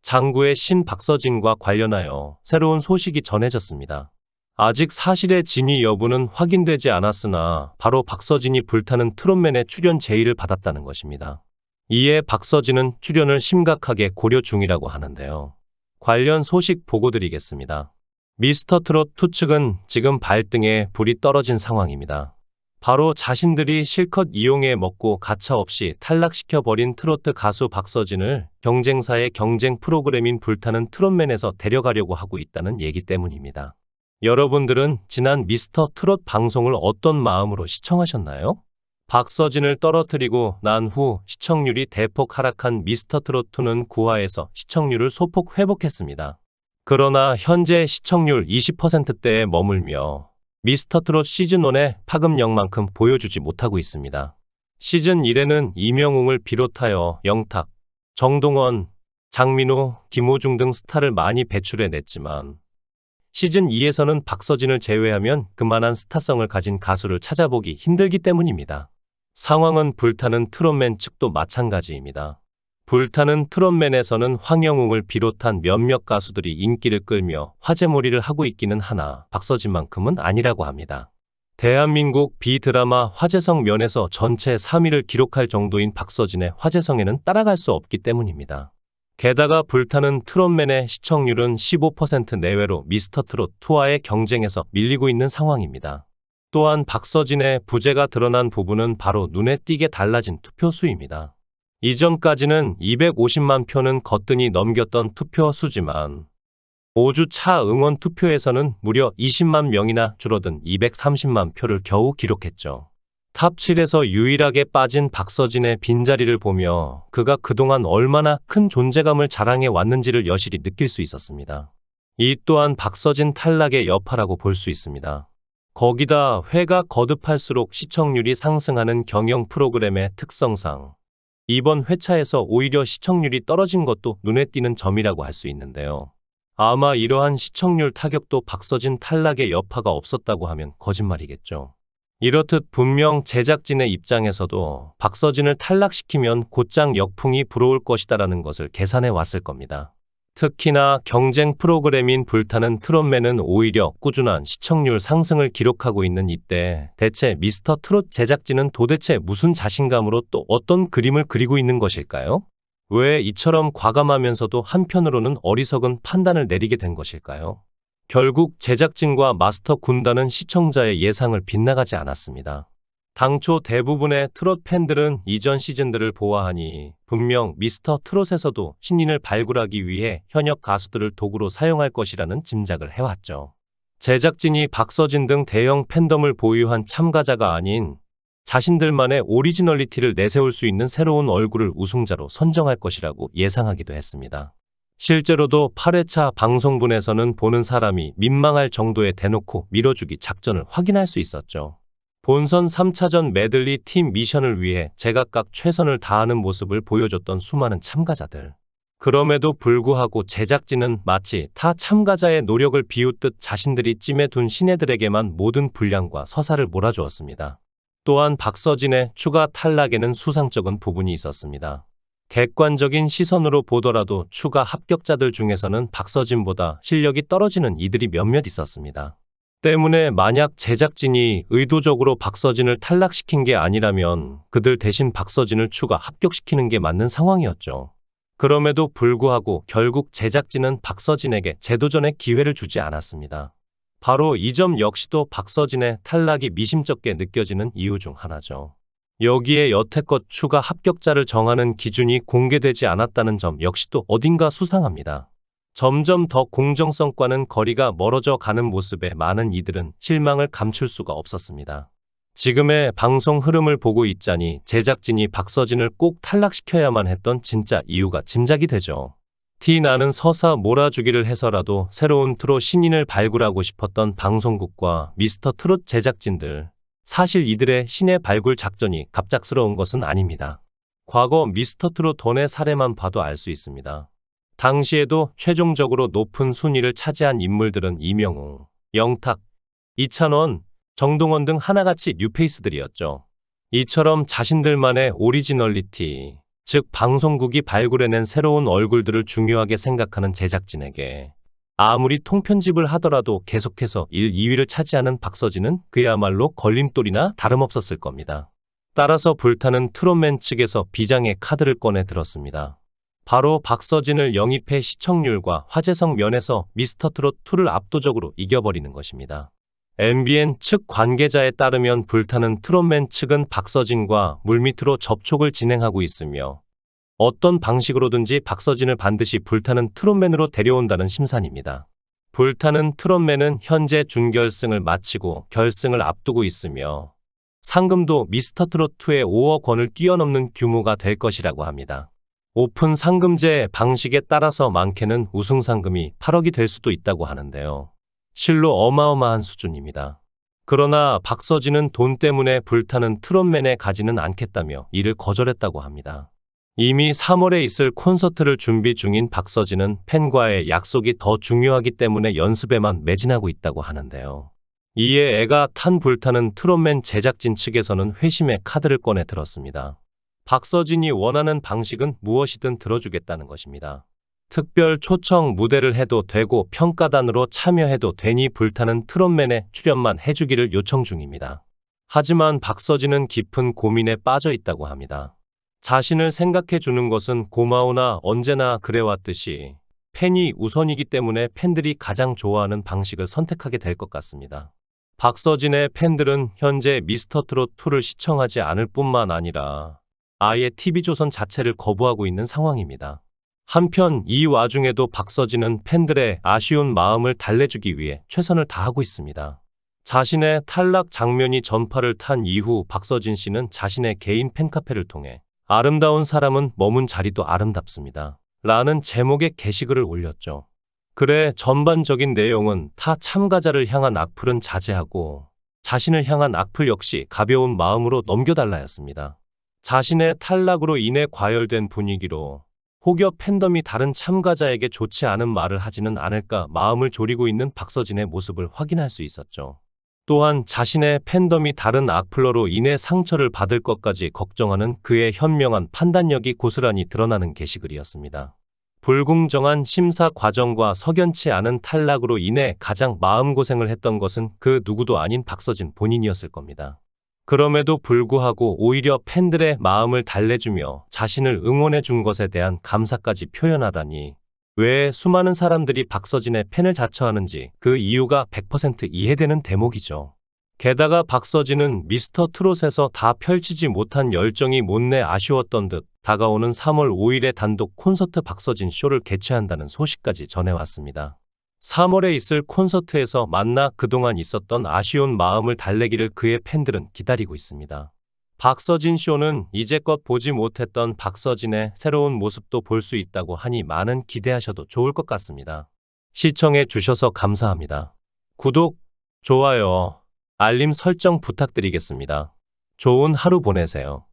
장구의 신 박서진과 관련하여 새로운 소식이 전해졌습니다. 아직 사실의 진위 여부는 확인되지 않았으나 바로 박서진이 불타는 트롯맨의 출연 제의를 받았다는 것입니다. 이에 박서진은 출연을 심각하게 고려 중이라고 하는데요. 관련 소식 보고드리겠습니다. 미스터트롯2 측은 지금 발등에 불이 떨어진 상황입니다. 바로 자신들이 실컷 이용해 먹고 가차없이 탈락시켜버린 트로트 가수 박서진을 경쟁사의 경쟁 프로그램인 불타는 트롯맨에서 데려가려고 하고 있다는 얘기 때문입니다. 여러분들은 지난 미스터트롯 방송을 어떤 마음으로 시청하셨나요? 박서진을 떨어뜨리고 난 후 시청률이 대폭 하락한 미스터트롯2는 9화에서 시청률을 소폭 회복했습니다. 그러나 현재 시청률 20%대에 머물며 미스터트롯 시즌1의 파급력만큼 보여주지 못하고 있습니다. 시즌1에는 이명웅을 비롯하여 영탁, 정동원, 장민호, 김호중 등 스타를 많이 배출해냈지만 시즌2에서는 박서진을 제외하면 그만한 스타성을 가진 가수를 찾아보기 힘들기 때문입니다. 상황은 불타는 트롯맨 측도 마찬가지입니다. 불타는 트롯맨에서는 황영웅을 비롯한 몇몇 가수들이 인기를 끌며 화제몰이를 하고 있기는 하나 박서진만큼은 아니라고 합니다. 대한민국 비드라마 화제성 면에서 전체 3위를 기록할 정도인 박서진의 화제성에는 따라갈 수 없기 때문입니다. 게다가 불타는 트롯맨의 시청률은 15% 내외로 미스터트롯2와의 경쟁에서 밀리고 있는 상황입니다. 또한 박서진의 부재가 드러난 부분은 바로 눈에 띄게 달라진 투표수입니다. 이전까지는 250만 표는 거뜬히 넘겼던 투표수지만 5주 차 응원 투표에서는 무려 20만 명이나 줄어든 230만 표를 겨우 기록했죠. 탑7에서 유일하게 빠진 박서진의 빈자리를 보며 그가 그동안 얼마나 큰 존재감을 자랑해 왔는지를 여실히 느낄 수 있었습니다. 이 또한 박서진 탈락의 여파라고 볼 수 있습니다. 거기다 회가 거듭할수록 시청률이 상승하는 경영 프로그램의 특성상 이번 회차에서 오히려 시청률이 떨어진 것도 눈에 띄는 점이라고 할 수 있는데요. 아마 이러한 시청률 타격도 박서진 탈락의 여파가 없었다고 하면 거짓말이겠죠. 이렇듯 분명 제작진의 입장에서도 박서진을 탈락시키면 곧장 역풍이 불어올 것이다라는 것을 계산해 왔을 겁니다. 특히나 경쟁 프로그램인 불타는 트롯맨은 오히려 꾸준한 시청률 상승을 기록하고 있는 이때 대체 미스터트롯 제작진은 도대체 무슨 자신감으로 또 어떤 그림을 그리고 있는 것일까요? 왜 이처럼 과감하면서도 한편으로는 어리석은 판단을 내리게 된 것일까요? 결국 제작진과 마스터 군단은 시청자의 예상을 빗나가지 않았습니다. 당초 대부분의 트롯 팬들은 이전 시즌들을 보아하니 분명 미스터 트롯에서도 신인을 발굴하기 위해 현역 가수들을 도구로 사용할 것이라는 짐작을 해왔죠. 제작진이 박서진 등 대형 팬덤을 보유한 참가자가 아닌 자신들만의 오리지널리티를 내세울 수 있는 새로운 얼굴을 우승자로 선정할 것이라고 예상하기도 했습니다. 실제로도 8회차 방송분에서는 보는 사람이 민망할 정도의 대놓고 밀어주기 작전을 확인할 수 있었죠. 본선 3차전 메들리 팀 미션을 위해 제각각 최선을 다하는 모습을 보여줬던 수많은 참가자들. 그럼에도 불구하고 제작진은 마치 타 참가자의 노력을 비웃듯 자신들이 찜해둔 신예들에게만 모든 분량과 서사를 몰아주었습니다. 또한 박서진의 추가 탈락에는 수상쩍은 부분이 있었습니다. 객관적인 시선으로 보더라도 추가 합격자들 중에서는 박서진보다 실력이 떨어지는 이들이 몇몇 있었습니다. 때문에 만약 제작진이 의도적으로 박서진을 탈락시킨 게 아니라면 그들 대신 박서진을 추가 합격시키는 게 맞는 상황이었죠. 그럼에도 불구하고 결국 제작진은 박서진에게 재도전의 기회를 주지 않았습니다. 바로 이 점 역시도 박서진의 탈락이 미심쩍게 느껴지는 이유 중 하나죠. 여기에 여태껏 추가 합격자를 정하는 기준이 공개되지 않았다는 점 역시도 어딘가 수상합니다. 점점 더 공정성과는 거리가 멀어져 가는 모습에 많은 이들은 실망을 감출 수가 없었습니다. 지금의 방송 흐름을 보고 있자니 제작진이 박서진을 꼭 탈락시켜야만 했던 진짜 이유가 짐작이 되죠. 티 나는 서사 몰아주기를 해서라도 새로운 트롯 신인을 발굴하고 싶었던 방송국과 미스터트롯 제작진들. 사실 이들의 신의 발굴 작전이 갑작스러운 것은 아닙니다. 과거 미스터트롯 돈의 사례만 봐도 알 수 있습니다. 당시에도 최종적으로 높은 순위를 차지한 인물들은 이명웅, 영탁, 이찬원, 정동원 등 하나같이 뉴페이스들이었죠. 이처럼 자신들만의 오리지널리티, 즉 방송국이 발굴해낸 새로운 얼굴들을 중요하게 생각하는 제작진에게 아무리 통편집을 하더라도 계속해서 1, 2위를 차지하는 박서진은 그야말로 걸림돌이나 다름없었을 겁니다. 따라서 불타는 트롯맨 측에서 비장의 카드를 꺼내 들었습니다. 바로 박서진을 영입해 시청률과 화제성 면에서 미스터트롯2를 압도적으로 이겨버리는 것입니다. MBN 측 관계자에 따르면 불타는 트롯맨 측은 박서진과 물밑으로 접촉을 진행하고 있으며 어떤 방식으로든지 박서진을 반드시 불타는 트롯맨으로 데려온다는 심산입니다. 불타는 트롯맨은 현재 준결승을 마치고 결승을 앞두고 있으며 상금도 미스터트롯2의 5억 원을 뛰어넘는 규모가 될 것이라고 합니다. 오픈 상금제 방식에 따라서 많게는 우승 상금이 8억이 될 수도 있다고 하는데요. 실로 어마어마한 수준입니다. 그러나 박서진은 돈 때문에 불타는 트롯맨에 가지는 않겠다며 이를 거절했다고 합니다. 이미 3월에 있을 콘서트를 준비 중인 박서진은 팬과의 약속이 더 중요하기 때문에 연습에만 매진하고 있다고 하는데요. 이에 애가 탄 불타는 트롯맨 제작진 측에서는 회심의 카드를 꺼내 들었습니다. 박서진이 원하는 방식은 무엇이든 들어주겠다는 것입니다. 특별 초청 무대를 해도 되고 평가단으로 참여해도 되니 불타는 트롯맨에 출연만 해주기를 요청 중입니다. 하지만 박서진은 깊은 고민에 빠져 있다고 합니다. 자신을 생각해 주는 것은 고마우나 언제나 그래왔듯이 팬이 우선이기 때문에 팬들이 가장 좋아하는 방식을 선택하게 될 것 같습니다. 박서진의 팬들은 현재 미스터트롯2를 시청하지 않을 뿐만 아니라 아예 TV조선 자체를 거부하고 있는 상황입니다. 한편 이 와중에도 박서진은 팬들의 아쉬운 마음을 달래주기 위해 최선을 다하고 있습니다. 자신의 탈락 장면이 전파를 탄 이후 박서진 씨는 자신의 개인 팬카페를 통해 아름다운 사람은 머문 자리도 아름답습니다. 라는 제목의 게시글을 올렸죠. 글의 전반적인 내용은 타 참가자를 향한 악플은 자제하고 자신을 향한 악플 역시 가벼운 마음으로 넘겨달라였습니다. 자신의 탈락으로 인해 과열된 분위기로 혹여 팬덤이 다른 참가자에게 좋지 않은 말을 하지는 않을까 마음을 졸이고 있는 박서진의 모습을 확인할 수 있었죠. 또한 자신의 팬덤이 다른 악플러로 인해 상처를 받을 것까지 걱정하는 그의 현명한 판단력이 고스란히 드러나는 게시글이었습니다. 불공정한 심사 과정과 석연치 않은 탈락으로 인해 가장 마음고생을 했던 것은 그 누구도 아닌 박서진 본인이었을 겁니다. 그럼에도 불구하고 오히려 팬들의 마음을 달래주며 자신을 응원해 준 것에 대한 감사까지 표현하다니 왜 수많은 사람들이 박서진의 팬을 자처하는지 그 이유가 100% 이해되는 대목이죠. 게다가 박서진은 미스터트롯에서 다 펼치지 못한 열정이 못내 아쉬웠던 듯 다가오는 3월 5일에 단독 콘서트 박서진 쇼를 개최한다는 소식까지 전해왔습니다. 3월에 있을 콘서트에서 만나 그동안 있었던 아쉬운 마음을 달래기를 그의 팬들은 기다리고 있습니다. 박서진 쇼는 이제껏 보지 못했던 박서진의 새로운 모습도 볼 수 있다고 하니 많은 기대하셔도 좋을 것 같습니다. 시청해 주셔서 감사합니다. 구독, 좋아요, 알림 설정 부탁드리겠습니다. 좋은 하루 보내세요.